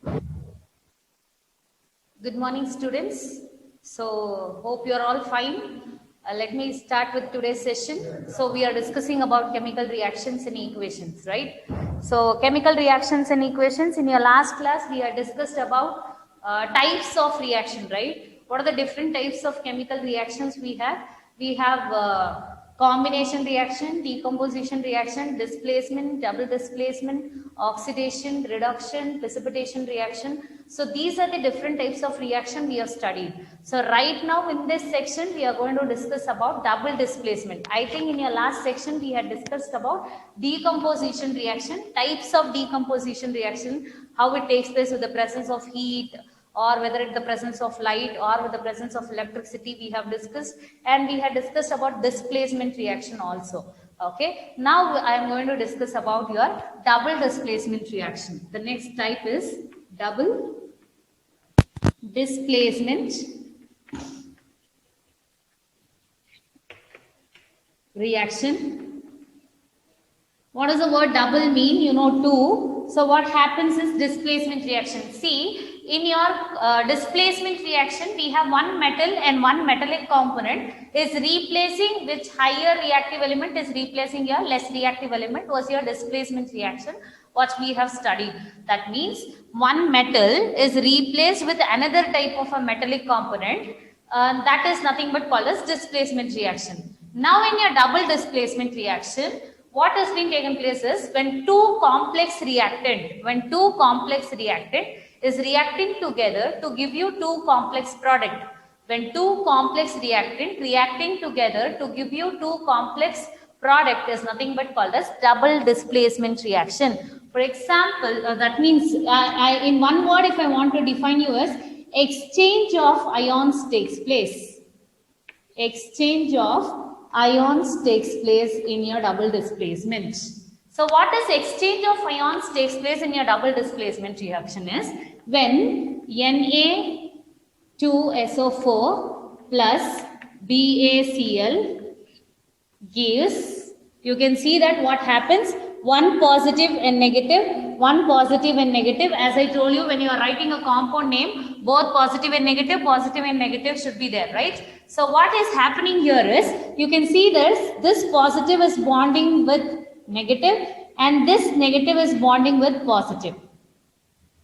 Good morning, students. So, hope you are all fine. Let me start with today's session. So, we are discussing about chemical reactions and equations, right? So, chemical reactions and equations. In your last class, we had discussed about types of reaction, right? What are the different types of chemical reactions we have? We have combination reaction, decomposition reaction, displacement, double displacement, oxidation, reduction, precipitation reaction. So these are the different types of reaction we have studied. So right now in this section we are going to discuss about double displacement. I think in your last section we had discussed about decomposition reaction, types of decomposition reaction, how it takes place with the presence of heat, or whether in the presence of light or with the presence of electricity we have discussed, and we had discussed about displacement reaction also. Okay, now I am going to discuss about your double displacement reaction. The next type is double displacement reaction. What does the word double mean? You know, two. So what happens is displacement reaction. See, in your displacement reaction, we have one metal and one metallic component is replacing which higher reactive element is replacing your less reactive element was your displacement reaction, what we have studied. That means one metal is replaced with another type of a metallic component. That is nothing but called as displacement reaction. Now in your double displacement reaction, what has been taken place is when two complex reactant is reacting together to give you two complex product. When two complex reactant reacting together to give you two complex product is nothing but called as double displacement reaction. For example, that means in one word, if I want to define you as exchange of ions takes place. Exchange of ions takes place in your double displacement. So what is exchange of ions takes place in your double displacement reaction is when Na2SO4 plus BaCl gives, you can see that what happens, one positive and negative, one positive and negative. As I told you, when you are writing a compound name, both positive and negative should be there, right? So what is happening here is, you can see this positive is bonding with negative and this negative is bonding with positive.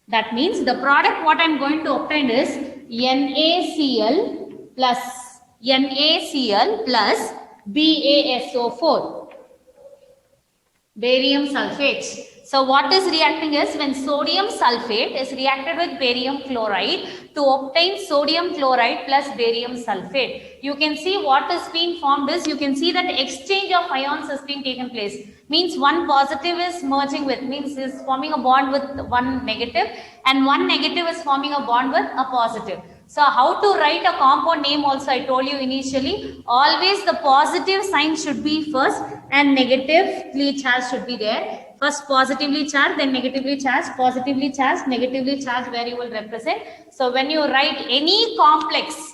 That means the product what I am going to obtain is NaCl plus BaSO4, barium sulfate. So what is reacting is when sodium sulfate is reacted with barium chloride to obtain sodium chloride plus barium sulfate. You can see what is being formed is, you can see that exchange of ions has been taken place. Means one positive is merging with, means is forming a bond with one negative and one negative is forming a bond with a positive. So how to write a compound name also I told you initially, always the positive sign should be first and negatively charged should be there. First positively charged, then negatively charged, positively charged, negatively charged, where you will represent. So when you write any complex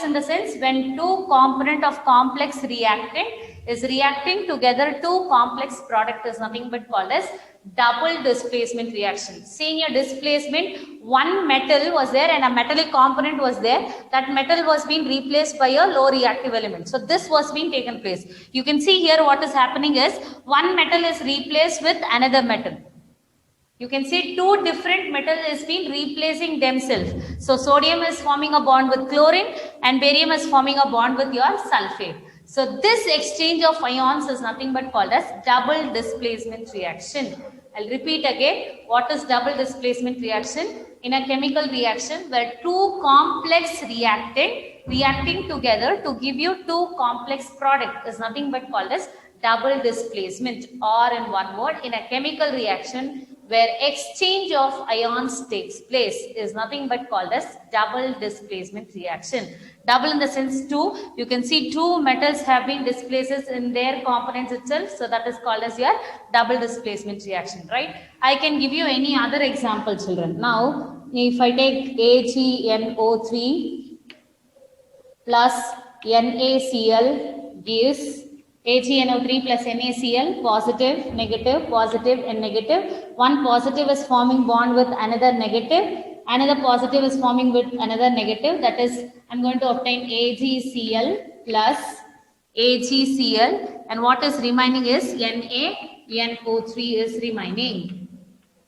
in the sense when two component of complex reactant is reacting together, two complex product is nothing but called as double displacement reaction. See, in your displacement, one metal was there and a metallic component was there. That metal was being replaced by a low reactive element. So this was being taken place. You can see here what is happening is one metal is replaced with another metal. You can see two different metals is being replacing themselves. So sodium is forming a bond with chlorine and barium is forming a bond with your sulfate. So this exchange of ions is nothing but called as double displacement reaction. I'll repeat again, what is double displacement reaction? In a chemical reaction where two complex reactant reacting together to give you two complex product is nothing but called as double displacement, or in one word, in a chemical reaction where exchange of ions takes place is nothing but called as double displacement reaction. Double in the sense two, you can see two metals have been displaced in their components itself, so that is called as your double displacement reaction, right? I can give you any other example, children. Now, if I take AgNO3 plus NaCl gives AgNO3 plus NaCl, positive, negative, positive and negative. One positive is forming bond with another negative. Another positive is forming with another negative. That is, I'm going to obtain AgCl plus AgCl, and what is remaining is NaNO3 is remaining.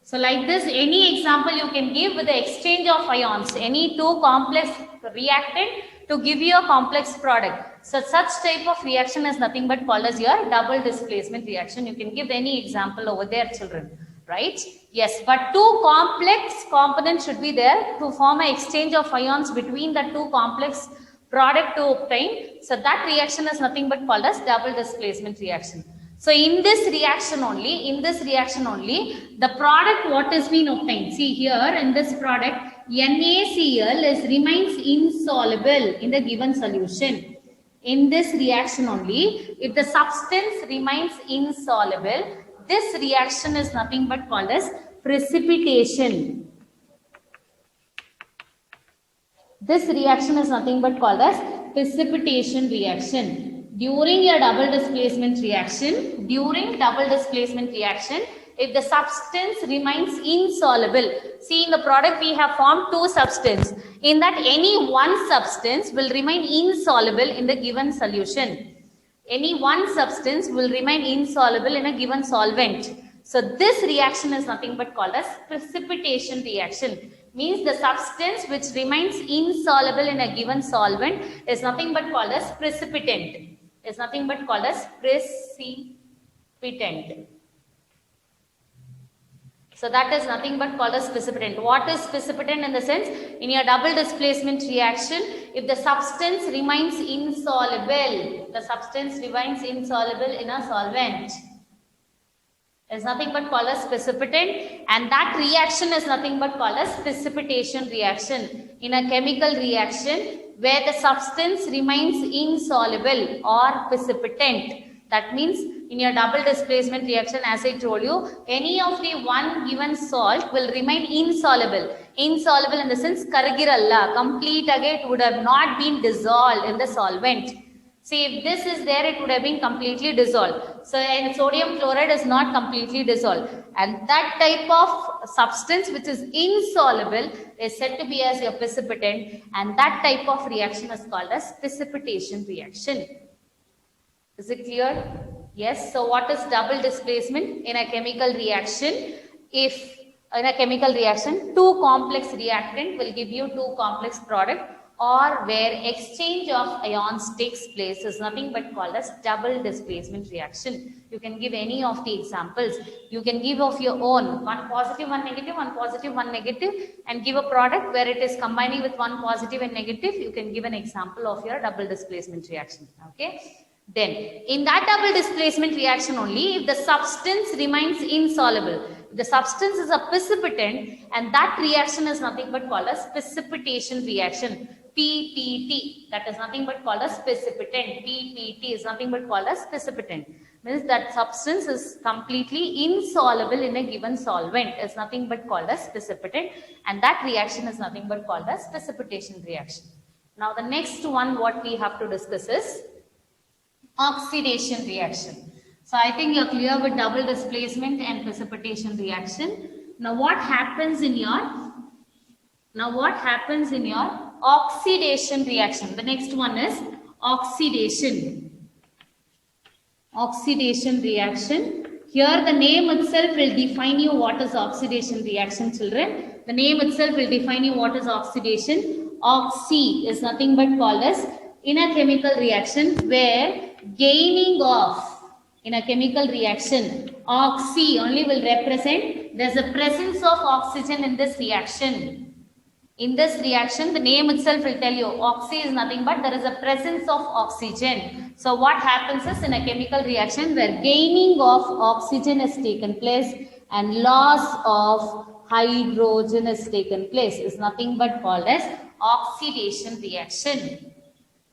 So like this, any example you can give with the exchange of ions, any two complex reactant to give you a complex product. So such type of reaction is nothing but called as your double displacement reaction. You can give any example over there, children, right? Yes, but two complex components should be there to form an exchange of ions between the two complex product to obtain. So that reaction is nothing but called as double displacement reaction. So in this reaction only, the product what has been obtained. See here in this product, NaCl remains insoluble in the given solution. In this reaction only, if the substance remains insoluble, this reaction is nothing but called as precipitation. This reaction is nothing but called as precipitation reaction. During a double displacement reaction, if the substance remains insoluble, see in the product we have formed two substances. In that any one substance will remain insoluble in the given solution. Any one substance will remain insoluble in a given solvent. So this reaction is nothing but called as precipitation reaction. Means the substance which remains insoluble in a given solvent is nothing but called as precipitant. Is nothing but called as precipitant. So that is nothing but called as precipitant. What is precipitant in the sense? In your double displacement reaction, if the substance remains insoluble, in a solvent, is nothing but called as precipitant, and that reaction is nothing but called as precipitation reaction. In a chemical reaction where the substance remains insoluble or precipitant, that means in your double displacement reaction, as I told you, any of the one given salt will remain insoluble. Insoluble in the sense karigiralla, complete again, it would have not been dissolved in the solvent. See, if this is there, it would have been completely dissolved. So, sodium chloride is not completely dissolved. And that type of substance which is insoluble is said to be as a precipitant. And that type of reaction is called as precipitation reaction. Is it clear? Yes. So, what is double displacement? In a chemical reaction, if in a chemical reaction, two complex reactant will give you two complex product, or where exchange of ions takes place is nothing but called as double displacement reaction. You can give any of the examples. You can give of your own, one positive, one negative, one positive, one negative, and give a product where it is combining with one positive and negative. You can give an example of your double displacement reaction. Okay. Then, in that double displacement reaction only, if the substance remains insoluble, the substance is a precipitant, and that reaction is nothing but called as precipitation reaction. PPT, that is nothing but called as precipitant. PPT is nothing but called as precipitant. Means that substance is completely insoluble in a given solvent, is nothing but called as precipitant, and that reaction is nothing but called as precipitation reaction. Now the next one what we have to discuss is oxidation reaction. So I think you're clear with double displacement and precipitation reaction. Now what happens in your oxidation reaction? The next one is oxidation. Oxidation reaction. Here the name itself will define you what is oxidation reaction, children. The name itself will define you what is oxidation. Oxy is nothing but called as in a chemical reaction where gaining of, in a chemical reaction, oxy only will represent there's a presence of oxygen in this reaction. In this reaction, the name itself will tell you oxy is nothing but there is a presence of oxygen. So what happens is in a chemical reaction where gaining of oxygen is taken place and loss of hydrogen is taken place is nothing but called as oxidation reaction.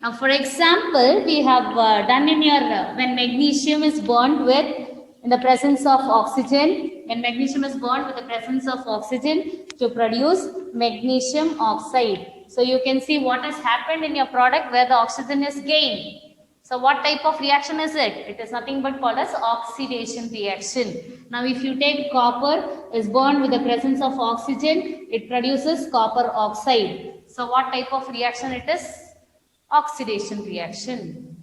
Now, for example, we have done in your, when magnesium is burned with, in the presence of oxygen, when magnesium is burned with the presence of oxygen to produce magnesium oxide. So, you can see what has happened in your product where the oxygen is gained. So what type of reaction is it? It is nothing but called as oxidation reaction. Now if you take copper is burned with the presence of oxygen, it produces copper oxide. So what type of reaction it is? Oxidation reaction.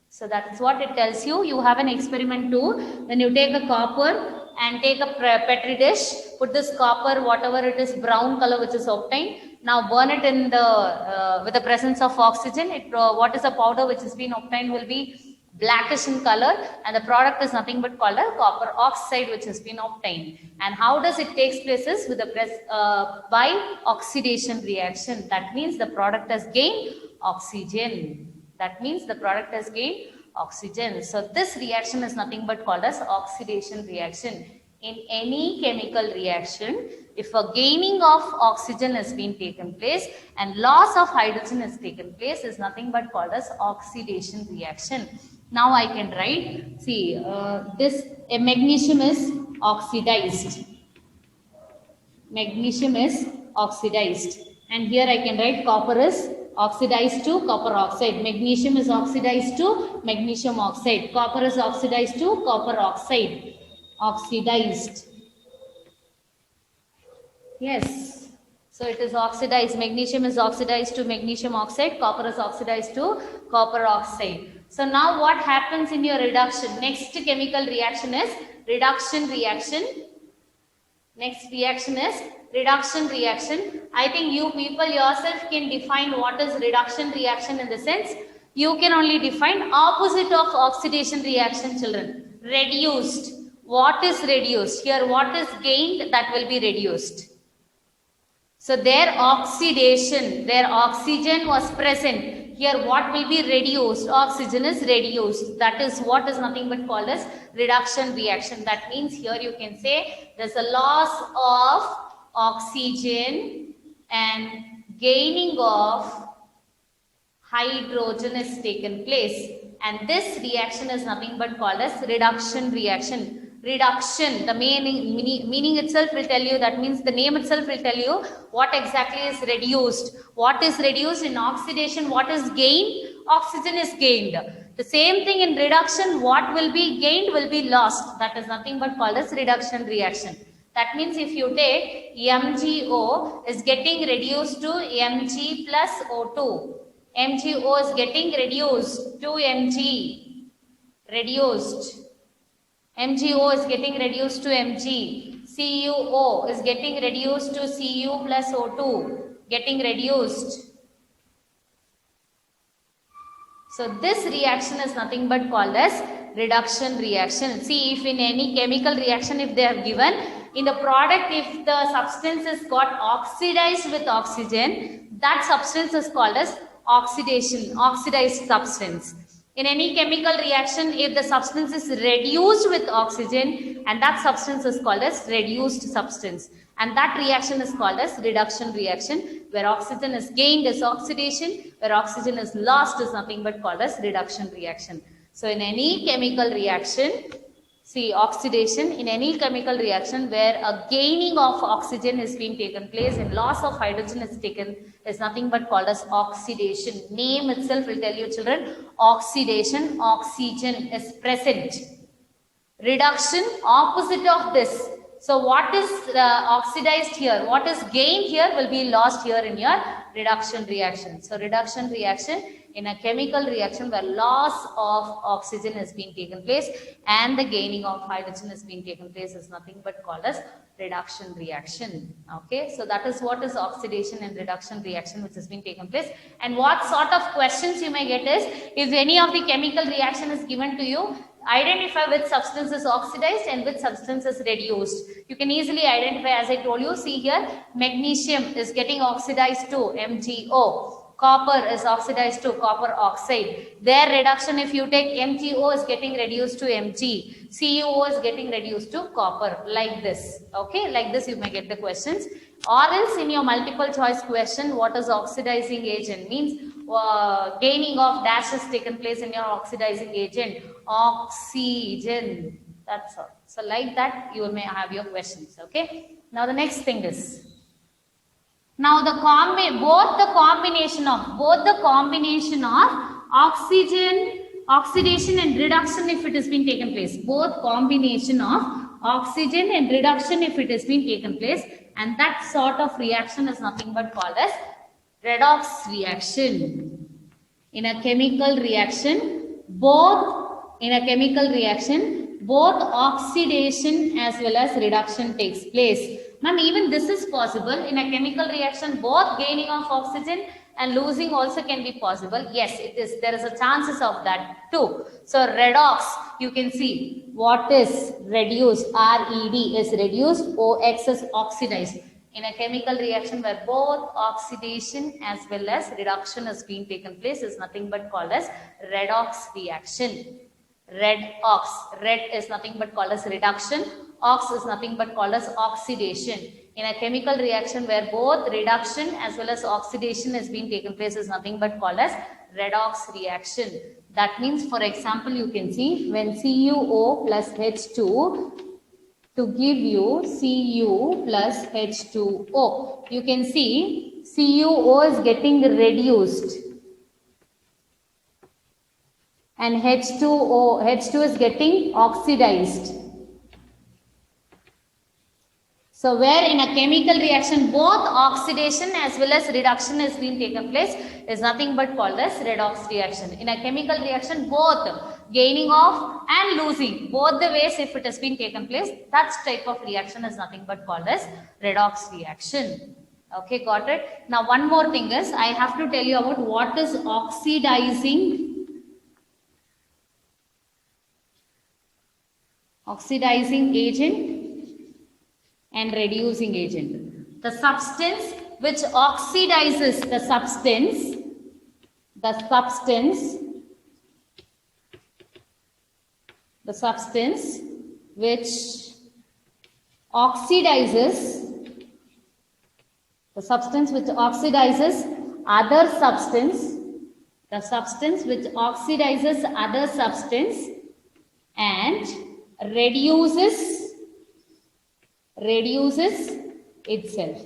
So that's what it tells you. You have an experiment too. When you take a copper and take a petri dish, put this copper, whatever it is, brown color which is obtained. Now burn it in the with the presence of oxygen. What is the powder which has been obtained will be blackish in color, and the product is nothing but called a copper oxide which has been obtained. And how does it takes places with the by oxidation reaction? That means the product has gained oxygen. That means the product has gained oxygen. So this reaction is nothing but called as oxidation reaction. In any chemical reaction, if a gaining of oxygen has been taken place and loss of hydrogen has taken place, is nothing but called as oxidation reaction. Now I can write, see, magnesium is oxidized. Magnesium is oxidized. And here I can write copper is oxidized to copper oxide. Magnesium is oxidized to magnesium oxide. Copper is oxidized to copper oxide. Oxidized. Yes. So it is oxidized. Magnesium is oxidized to magnesium oxide. Copper is oxidized to copper oxide. So now what happens in your reduction? Next chemical reaction is reduction reaction. Next reaction is reduction reaction. I think you people yourself can define what is reduction reaction in the sense you can only define opposite of oxidation reaction, children. Reduced. What is reduced? Here what is gained, that will be reduced. So their oxidation, their oxygen was present. Here what will be reduced? Oxygen is reduced. That is what is nothing but called as reduction reaction. That means here you can say there's a loss of oxygen and gaining of hydrogen is taken place. And this reaction is nothing but called as reduction reaction. Reduction, the meaning itself will tell you, that means the name itself will tell you what exactly is reduced. What is reduced in oxidation? What is gained? Oxygen is gained. The same thing in reduction, what will be gained will be lost. That is nothing but called as reduction reaction. That means if you take MgO is getting reduced to Mg plus O2. MgO is getting reduced to Mg. Reduced. MgO is getting reduced to Mg. CuO is getting reduced to Cu plus O2. Getting reduced. So this reaction is nothing but called as reduction reaction. See, if in any chemical reaction, if they have given in the product, if the substance is got oxidized with oxygen, that substance is called as oxidation, oxidized substance. In any chemical reaction, if the substance is reduced with oxygen, and that substance is called as reduced substance. And that reaction is called as reduction reaction. Where oxygen is gained is oxidation, where oxygen is lost is nothing but called as reduction reaction. So in any chemical reaction, see, oxidation, in any chemical reaction where a gaining of oxygen is being taken place and loss of hydrogen is taken, is nothing but called as oxidation. Name itself will tell you, children, oxidation, oxygen is present. Reduction, opposite of this. So what is oxidized here? What is gained here will be lost here in your reduction reaction. So reduction reaction in a chemical reaction where loss of oxygen has been taken place and the gaining of hydrogen has been taken place is nothing but called as reduction reaction. Okay, so that is what is oxidation and reduction reaction which has been taken place. And what sort of questions you may get is, if any of the chemical reaction is given to you, identify which substance is oxidized and which substance is reduced. You can easily identify, as I told you. See here, magnesium is getting oxidized to MgO. Copper is oxidized to copper oxide. Their reduction, if you take MgO is getting reduced to Mg. CuO is getting reduced to copper, like this. Okay, like this you may get the questions. Or else in your multiple choice question, what is oxidizing agent? Means gaining of dash has taken place in your oxidizing agent. Oxygen. That's all. So like that you may have your questions. Okay. Now the next thing is, now both the combination of oxygen oxidation and reduction if it has been taken place. Both combination of oxygen and reduction if it has been taken place, and that sort of reaction is nothing but called as redox reaction. In a chemical reaction, both oxidation as well as reduction takes place. Ma'am, even this is possible. In a chemical reaction, both gaining of oxygen and losing also can be possible. Yes, it is. There is a chances of that too. So redox, you can see what is reduced. RED is reduced. OX is oxidized. In a chemical reaction where both oxidation as well as reduction is being taken place is nothing but called as redox reaction. Redox. Red is nothing but called as reduction. Ox is nothing but called as oxidation. In a chemical reaction where both reduction as well as oxidation is being taken place is nothing but called as redox reaction. That means, for example, you can see when CuO plus H2 to give you Cu plus H2O. You can see CuO is getting reduced and H2 is getting oxidized. So where in a chemical reaction both oxidation as well as reduction is being taken place is nothing but called as redox reaction. In a chemical reaction both gaining of and losing, both the ways if it has been taken place, that type of reaction is nothing but called as redox reaction. Okay, got it? Now one more thing is I have to tell you about what is oxidizing agent and reducing agent. The substance which oxidizes the substance which oxidizes other substance, and reduces itself.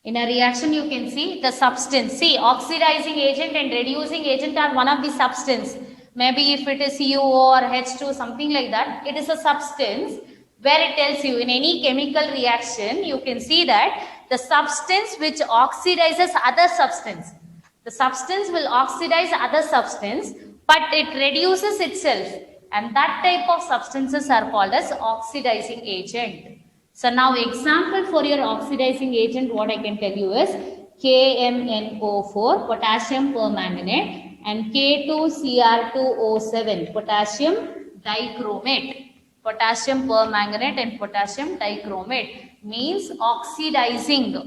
In a reaction you can see the substance. See, oxidizing agent and reducing agent are one of the substance. Maybe if it is CuO or H2, something like that, it is a substance where it tells you in any chemical reaction, you can see that the substance which oxidizes other substance. The substance will oxidize other substance, but it reduces itself. And that type of substances are called as oxidizing agent. So now example for your oxidizing agent, what I can tell you is KMnO4, potassium permanganate, and K2Cr2O7, potassium dichromate. Potassium permanganate and potassium dichromate means oxidizing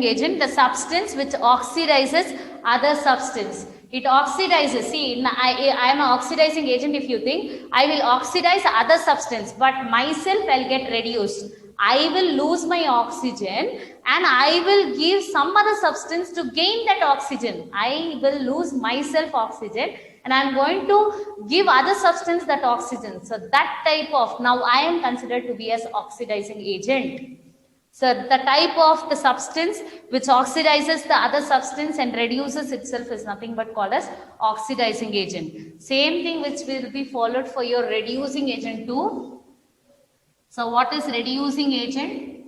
agent, the substance which oxidizes other substance. It oxidizes. See, I am an oxidizing agent. If you think I will oxidize other substance, but myself I'll get reduced. I will lose my oxygen and I will give some other substance to gain that oxygen. I will lose myself oxygen and I am going to give other substance that oxygen. So that type of, now I am considered to be as oxidizing agent. So the type of the substance which oxidizes the other substance and reduces itself is nothing but called as oxidizing agent. Same thing which will be followed for your reducing agent too. So what is reducing agent?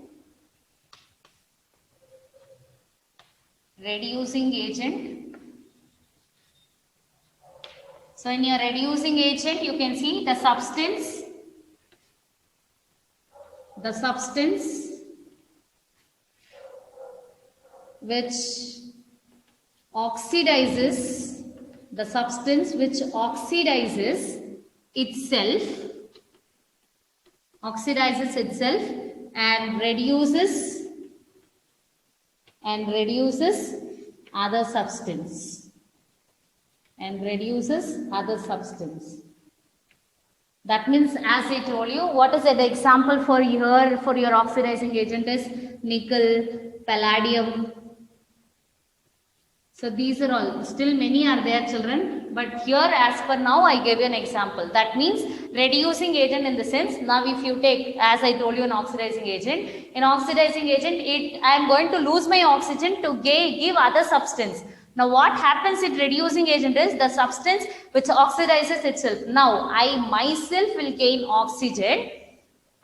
Reducing agent. So in your reducing agent you can see the substance which oxidizes itself and reduces other substance That means, as I told you, what is the example for your oxidizing agent is nickel, palladium, So these are all, still many are there children, but here as per now I gave you an example. That means reducing agent in the sense, now if you take, as I told you, an oxidizing agent, in oxidizing agent, I am going to lose my oxygen to give other substance. Now what happens in reducing agent is the substance which oxidizes itself. Now I myself will gain oxygen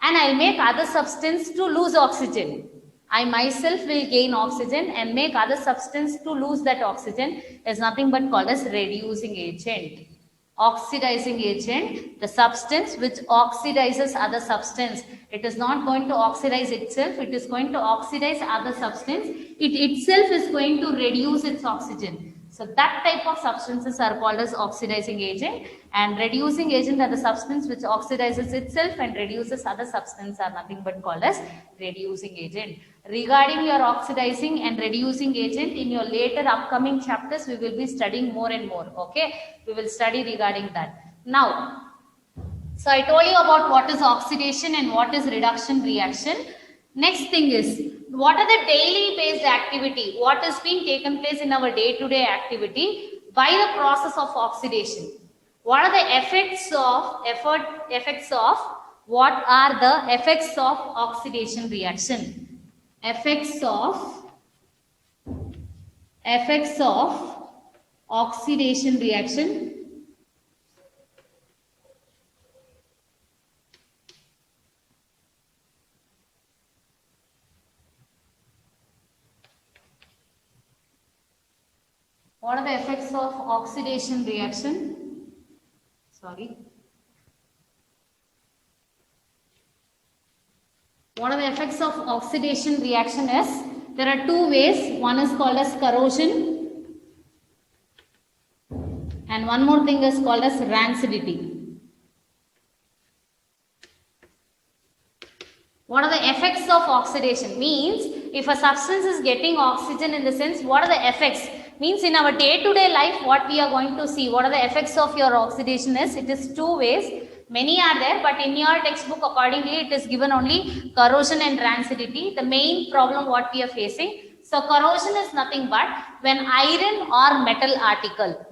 and I'll make other substance to lose oxygen. I myself will gain oxygen and make other substance to lose that oxygen is nothing but called as reducing agent. Oxidizing agent, the substance which oxidizes other substance. It is not going to oxidize itself, it is going to oxidize other substance. It itself is going to reduce its oxygen. So that type of substances are called as oxidizing agent, and reducing agent are the substance which oxidizes itself and reduces other substance are nothing but called as reducing agent. Regarding your oxidizing and reducing agent, in your later upcoming chapters we will be studying more and more. Okay, we will study regarding that. Now, so I told you about what is oxidation and what is reduction reaction. Next thing is, what are the daily based activity? What is being taken place in our day-to-day activity by the process of oxidation? What are the effects of what are the effects of oxidation reaction? Effects of oxidation reaction. What are the effects of oxidation reaction? Sorry. What are the effects of oxidation reaction is? There are two ways. One is called as corrosion and one more thing is called as rancidity. What are the effects of oxidation? Means if a substance is getting oxygen, in the sense, what are the effects? Means in our day-to-day life, what we are going to see, what are the effects of your oxidation is? It is two ways. Many are there, but in your textbook accordingly it is given only corrosion and rancidity. The main problem what we are facing. So corrosion is nothing but when iron or metal article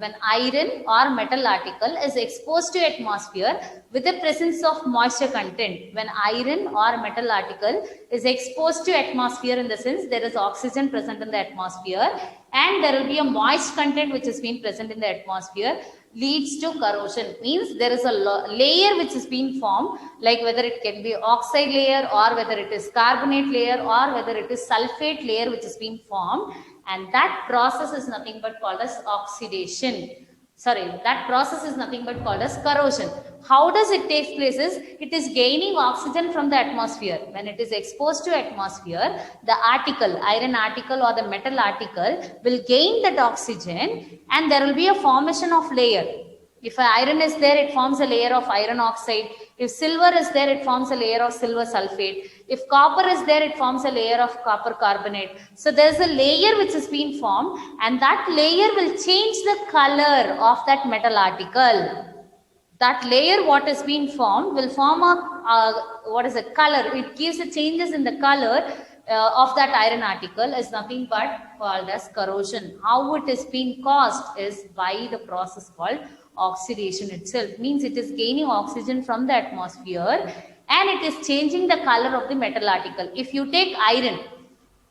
is exposed to atmosphere with the presence of moisture content. When iron or metal article is exposed to atmosphere, in the sense there is oxygen present in the atmosphere and there will be a moist content which has been present in the atmosphere, leads to corrosion. Means there is a layer which is being formed, like whether it can be oxide layer or whether it is carbonate layer or whether it is sulfate layer which is being formed, and that process is nothing but called as oxidation. That process is nothing but called as corrosion. How does it take place is, it is gaining oxygen from the atmosphere. When it is exposed to atmosphere, the article, iron article or the metal article will gain that oxygen and there will be a formation of layer. If iron is there, it forms a layer of iron oxide. If silver is there, it forms a layer of silver sulfate. If copper is there, it forms a layer of copper carbonate. So there is a layer which is being formed and that layer will change the color of that metal article. That layer what is being formed will form a color. It gives the changes in the color of that iron article is nothing but called as corrosion. How it is being caused is by the process called oxidation itself. Means it is gaining oxygen from the atmosphere and it is changing the color of the metal article. If you take iron,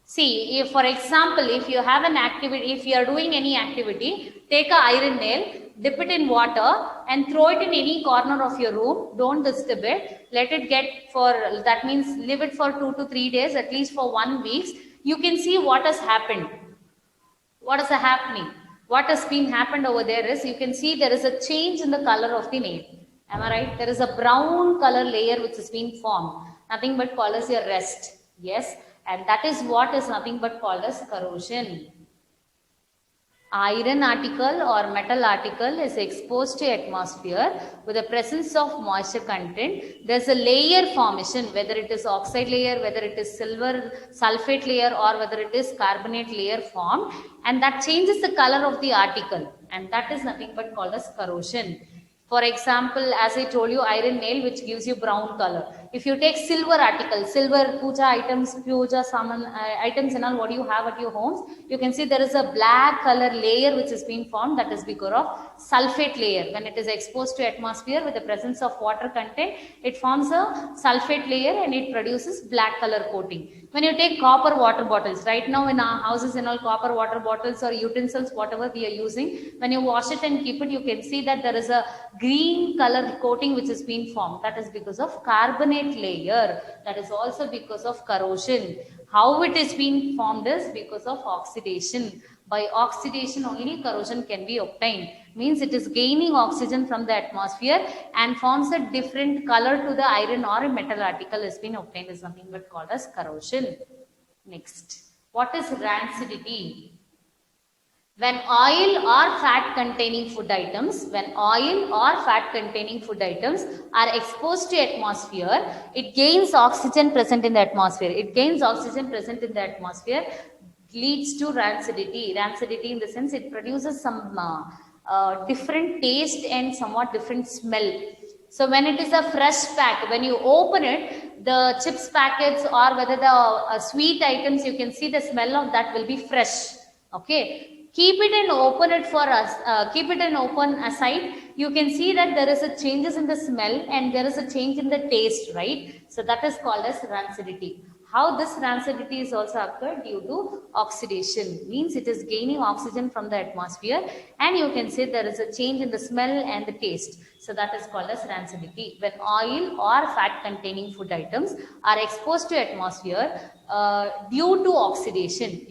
see, if for example, if you have an activity, if you are doing any activity, take a iron nail, dip it in water and throw it in any corner of your room. Don't disturb it. Let it get for, that means leave it for 2 to 3 days, at least for 1 week. You can see what has happened. What is happening? What has been happened over there is, you can see there is a change in the color of the nail. Am I right? There is a brown color layer which has been formed. Nothing but called as your rust. Yes. And that is what is nothing but called as corrosion. Iron article or metal article is exposed to atmosphere with the presence of moisture content. There is a layer formation, whether it is oxide layer, whether it is silver sulfate layer or whether it is carbonate layer formed, and that changes the color of the article, and that is nothing but called as corrosion. For example, as I told you, iron nail, which gives you brown color. If you take silver articles, silver puja items, puja saman items and all, what you have at your homes, you can see there is a black color layer which is being formed. That is because of sulfate layer. When it is exposed to atmosphere with the presence of water content, it forms a sulfate layer and it produces black color coating. When you take copper water bottles, right now in our houses and all, copper water bottles or utensils, whatever we are using, when you wash it and keep it, you can see that there is a green color coating which has been formed. That is because of carbonate layer. That is also because of corrosion. How it is being formed is because of oxidation. By oxidation only corrosion can be obtained. Means it is gaining oxygen from the atmosphere and forms a different color to the iron or a metal article has been obtained, is something but called as corrosion. Next, what is rancidity? When oil or fat containing food items, are exposed to atmosphere, it gains oxygen present in the atmosphere. Leads to rancidity. Rancidity in the sense it produces some different taste and somewhat different smell. So when it is a fresh pack, when you open it, the chips packets or whether the sweet items, you can see the smell of that will be fresh. Okay. Keep it and open it for us. Keep it and open aside. You can see that there is a changes in the smell and there is a change in the taste, right? So that is called as rancidity. How this rancidity is also occurred due to oxidation. Means it is gaining oxygen from the atmosphere and you can say there is a change in the smell and the taste. So that is called as rancidity. When oil or fat containing food items are exposed to atmosphere due to oxidation,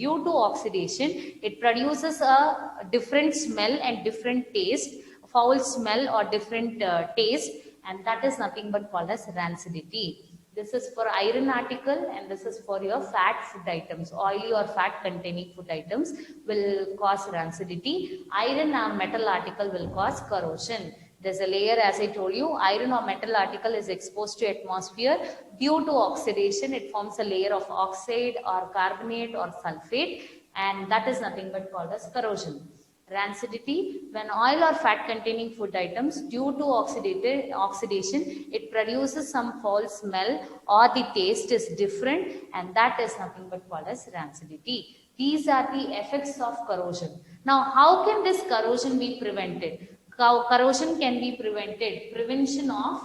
it produces a different smell and different taste, foul smell or different taste, and that is nothing but called as rancidity. This is for iron article and this is for your fat food items. Oily or fat containing food items will cause rancidity. Iron or metal article will cause corrosion. There's a layer, as I told you, iron or metal article is exposed to atmosphere. Due to oxidation, it forms a layer of oxide or carbonate or sulfate, and that is nothing but called as corrosion. Rancidity, when oil or fat containing food items due to oxidation, it produces some foul smell or the taste is different, and that is nothing but called as rancidity. These are the effects of corrosion. Now, how can this corrosion be prevented? Corrosion can be prevented. Prevention of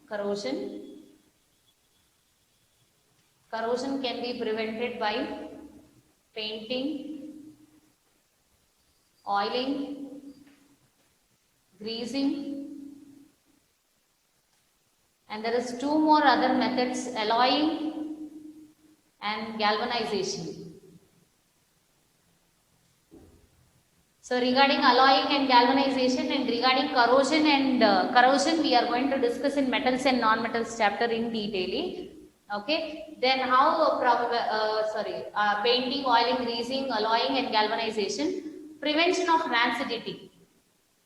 corrosion. Corrosion can be prevented by painting, oiling, greasing, and there is two more other methods, alloying and galvanization. So regarding alloying and galvanization and regarding corrosion corrosion, we are going to discuss in metals and non-metals chapter in detail. Okay, then how painting, oiling, greasing, alloying and galvanization. Prevention of rancidity.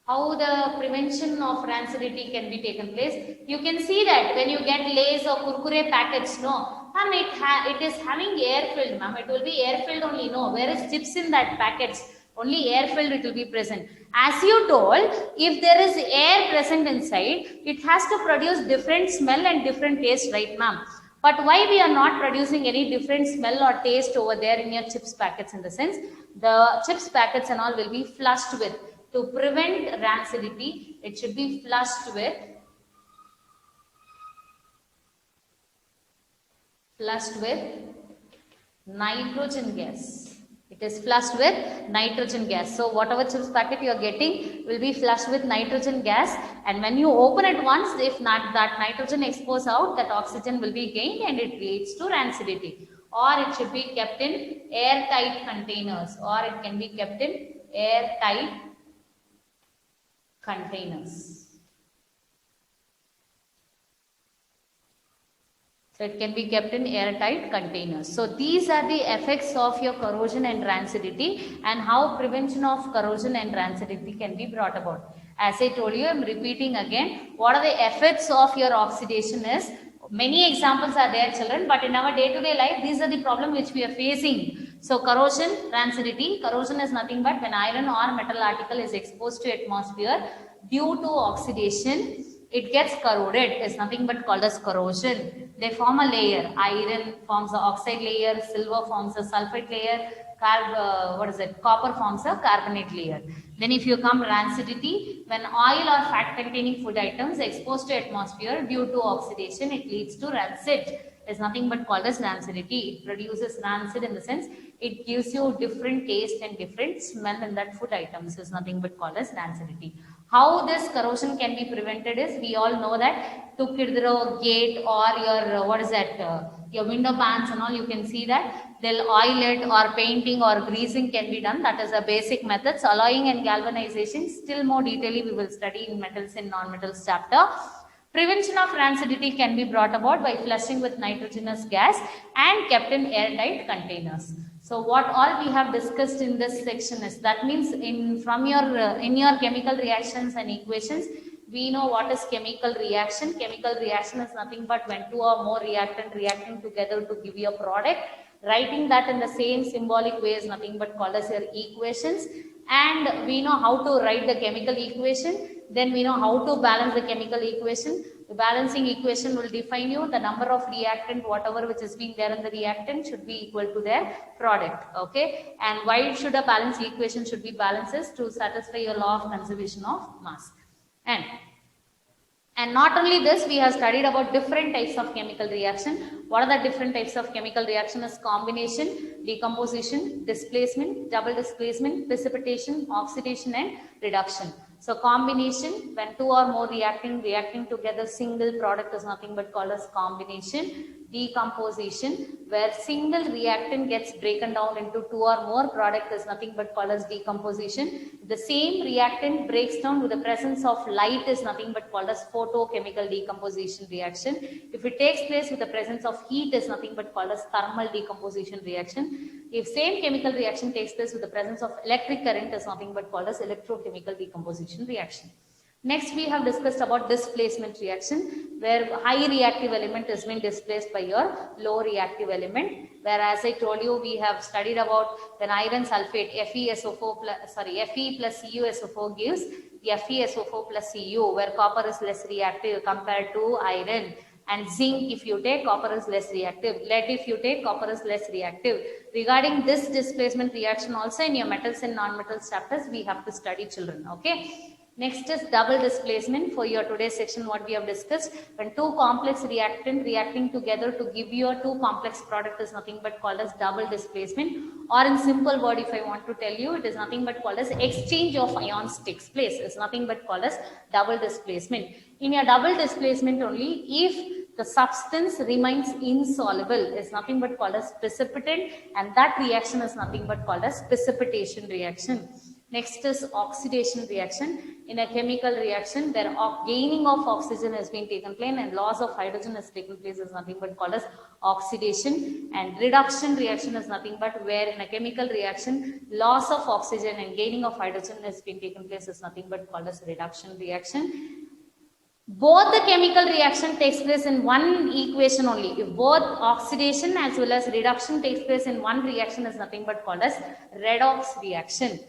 How the prevention of rancidity can be taken place. You can see that when you get Lay's or Kurkure packets, no, ma'am, it is having air filled, ma'am, it will be air filled only, no, whereas chips in that packets, only air filled it will be present. As you told, if there is air present inside, it has to produce different smell and different taste, right ma'am? But why we are not producing any different smell or taste over there in your chips packets, in the sense the chips packets and all will be flushed with, to prevent rancidity, it should be flushed with nitrogen gas. It is flushed with nitrogen gas. So whatever chips packet you are getting will be flushed with nitrogen gas, and when you open it once, if not that nitrogen exposes out, that oxygen will be gained and it leads to rancidity. Or it should be kept in airtight containers, or it can be kept in airtight containers. So it can be kept in airtight containers. So these are the effects of your corrosion and rancidity, and how prevention of corrosion and rancidity can be brought about. As I told you, I am repeating again, what are the effects of your oxidation is, many examples are there children, but in our day-to-day life, these are the problems which we are facing. So corrosion, rancidity. Corrosion is nothing but when iron or metal article is exposed to atmosphere due to oxidation, it gets corroded. Is nothing but called as corrosion. They form a layer. Iron forms the oxide layer, silver forms the sulfate layer, copper forms a carbonate layer. Then if you come rancidity, when oil or fat containing food items exposed to atmosphere due to oxidation, it leads to rancid. Is nothing but called as rancidity. It produces rancid in the sense it gives you different taste and different smell in that food items. Is nothing but called as rancidity. How this corrosion can be prevented is, we all know that to kidro gate or your your window pans and all, you can see that they'll oil it, or painting or greasing can be done. That is a basic methods. Alloying and galvanization, still more detailedly we will study in metals and non-metals chapter. Prevention of rancidity can be brought about by flushing with nitrogenous gas and kept in airtight containers. So what all we have discussed in this section is, that means in your chemical reactions and equations, we know what is chemical reaction. Chemical reaction is nothing but when two or more reactant reacting together to give you a product. Writing that in the same symbolic way is nothing but called as your equations. And we know how to write the chemical equation. Then we know how to balance the chemical equation. The balancing equation will define you the number of reactant, whatever which is being there in the reactant should be equal to their product. Okay. And why should a balance equation should be balances? To satisfy your law of conservation of mass. And not only this, we have studied about different types of chemical reaction. What are the different types of chemical reaction? Is combination, decomposition, displacement, double displacement, precipitation, oxidation and reduction. So combination, when two or more reacting together, single product is nothing but called as combination. Decomposition, where single reactant gets broken down into two or more product is nothing but called as decomposition. The same reactant breaks down with the presence of light is nothing but called as photochemical decomposition reaction. If it takes place with the presence of heat is nothing but called as thermal decomposition reaction. If same chemical reaction takes place with the presence of electric current is nothing but called as electrochemical decomposition reaction. Next, we have discussed about displacement reaction, where high reactive element has been displaced by your low reactive element. Where, as I told you, we have studied about when iron sulfate Fe plus CuSO4 gives FeSO4 plus Cu, where copper is less reactive compared to iron. And zinc, if you take, copper is less reactive. Lead, if you take, copper is less reactive. Regarding this displacement reaction also in your metals and non-metals chapters, we have to study, children. Okay. Next is double displacement. For your today's section, what we have discussed, when two complex reactant reacting together to give you a two complex product is nothing but called as double displacement. Or in simple word, if I want to tell you, it is nothing but called as exchange of ions takes place. It's nothing but called as double displacement. In your double displacement only, if the substance remains insoluble, is nothing but called as precipitant, and that reaction is nothing but called as precipitation reaction. Next is oxidation reaction. In a chemical reaction, where gaining of oxygen has been taken place and loss of hydrogen has taken place is nothing but called as oxidation. And reduction reaction is nothing but where in a chemical reaction, loss of oxygen and gaining of hydrogen has been taken place is nothing but called as reduction reaction. Both the chemical reaction takes place in one equation only. If both oxidation as well as reduction takes place in one reaction is nothing but called as redox reaction.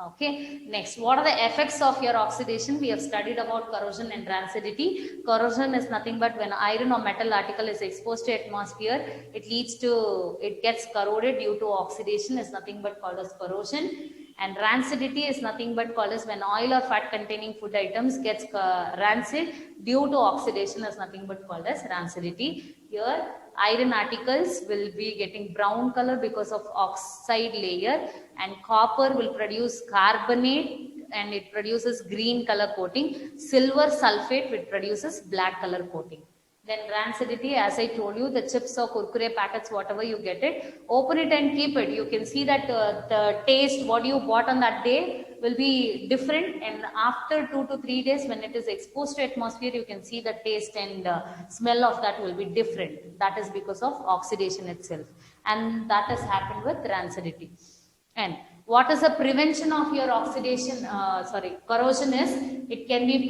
Okay, next, what are the effects of your oxidation? We have studied about corrosion and rancidity. Corrosion is nothing but when iron or metal article is exposed to atmosphere, it gets corroded due to oxidation is nothing but called as corrosion. And rancidity is nothing but called as when oil or fat containing food items gets rancid due to oxidation is nothing but called as rancidity. Here, iron articles will be getting brown color because of oxide layer, and copper will produce carbonate and it produces green color coating. Silver sulfate which produces black color coating. Then rancidity, as I told you, the chips or kurkure packets, whatever you get it, open it and keep it. You can see that the taste, what you bought on that day will be different, and after 2 to 3 days when it is exposed to atmosphere, you can see the taste and smell of that will be different. That is because of oxidation itself, and that has happened with rancidity. And what is the prevention of your oxidation, corrosion is, it can be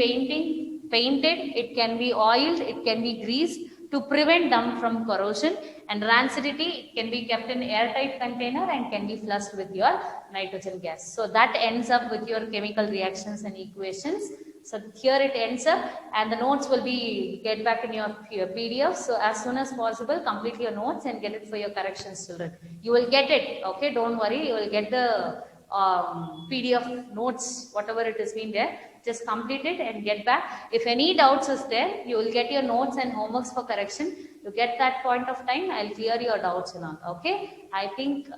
painted, it can be oiled, it can be greased. to prevent them from corrosion, and rancidity can be kept in airtight container and can be flushed with your nitrogen gas. So that ends up with your chemical reactions and equations. So here it ends up, and the notes will be get back in your PDF. So as soon as possible, complete your notes and get it for your corrections, children. You will get it, okay? Don't worry, you will get the PDF notes, whatever it has been there. Just complete it and get back. If any doubts is there, you will get your notes and homeworks for correction. You get that point of time, I'll clear your doubts along. Okay, I think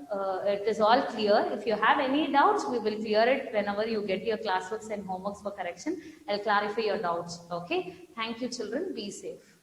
it is all clear. If you have any doubts, we will clear it whenever you get your classworks and homeworks for correction. I'll clarify your doubts. Okay, thank you, children. Be safe.